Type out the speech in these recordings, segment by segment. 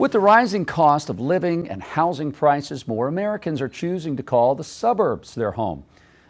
With the rising cost of living and housing prices, more Americans are choosing to call the suburbs their home.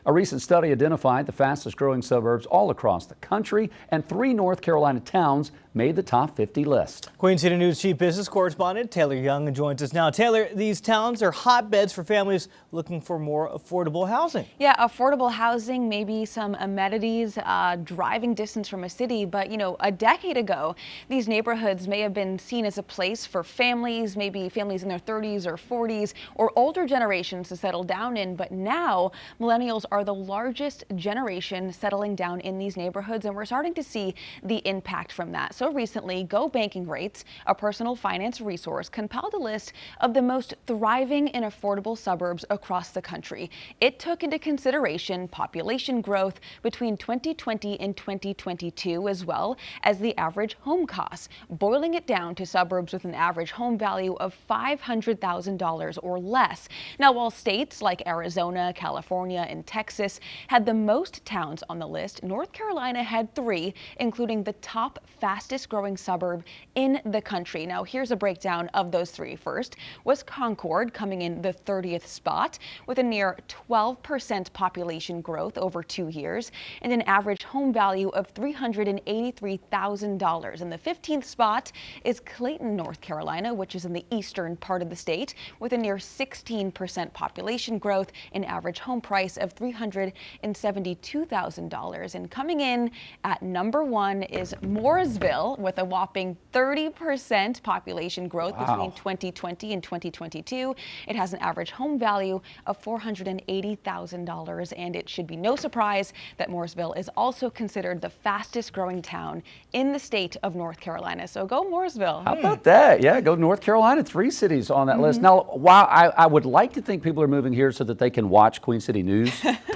A recent study identified the fastest growing suburbs all across the country, and 3 North Carolina towns made the top 50 list. Queen City News Chief Business Correspondent Taylor Young joins us now. Taylor, these towns are hotbeds for families looking for more affordable housing. Yeah, affordable housing, maybe some amenities, driving distance from a city. But, a decade ago, these neighborhoods may have been seen as a place for families, maybe families in their 30s or 40s or older generations to settle down in. But now millennials are the largest generation settling down in these neighborhoods, and we're starting to see the impact from that. So recently, Go Banking Rates, a personal finance resource, compiled a list of the most thriving and affordable suburbs across the country. It took into consideration population growth between 2020 and 2022, as well as the average home costs, boiling it down to suburbs with an average home value of $500,000 or less. Now, while states like Arizona, California, and Texas had the most towns on the list, North Carolina had 3, including the top fastest growing suburb in the country. Now, here's a breakdown of those 3. First was Concord, coming in the 30th spot with a near 12% population growth over 2 years and an average home value of $383,000. And the 15th spot is Clayton, North Carolina, which is in the eastern part of the state with a near 16% population growth and average home price of $372,000. And coming in at number 1 is Mooresville with a whopping 30% population growth between 2020 and 2022. It has an average home value of $480,000, and it should be no surprise that Mooresville is also considered the fastest growing town in the state of North Carolina. So go Mooresville. How about that? Yeah, go North Carolina. 3 cities on that list. Now, while I would like to think people are moving here so that they can watch Queen City News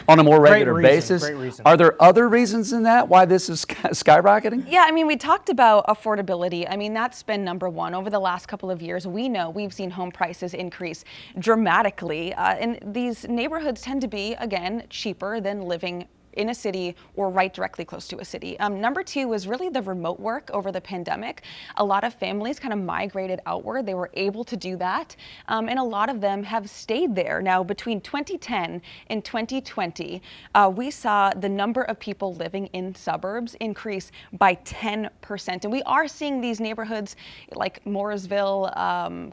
on a more regular basis. Are there other reasons than that why this is skyrocketing? Yeah, we talked about affordability. That's been number 1 over the last couple of years. We've seen home prices increase dramatically, and these neighborhoods tend to be, again, cheaper than living in a city or right directly close to a city. Number 2 was really the remote work over the pandemic. A lot of families kind of migrated outward. They were able to do that, and a lot of them have stayed there. Now, between 2010 and 2020, we saw the number of people living in suburbs increase by 10%. And we are seeing these neighborhoods like Mooresville,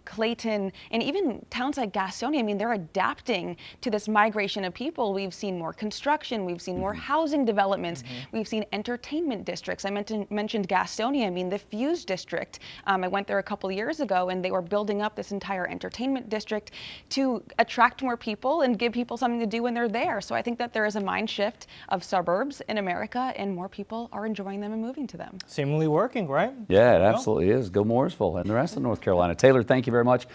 Clayton, and even towns like Gastonia. They're adapting to this migration of people. We've seen more construction. We've seen more housing developments. We've seen entertainment districts. I mentioned Gastonia. The Fuse district. I went there a couple of years ago, and they were building up this entire entertainment district to attract more people and give people something to do when they're there. So I think that there is a mind shift of suburbs in America, and more people are enjoying them and moving to them. Seemingly working, right? Yeah, it absolutely is. Go Mooresville and the rest of North Carolina. Taylor, thank you very much.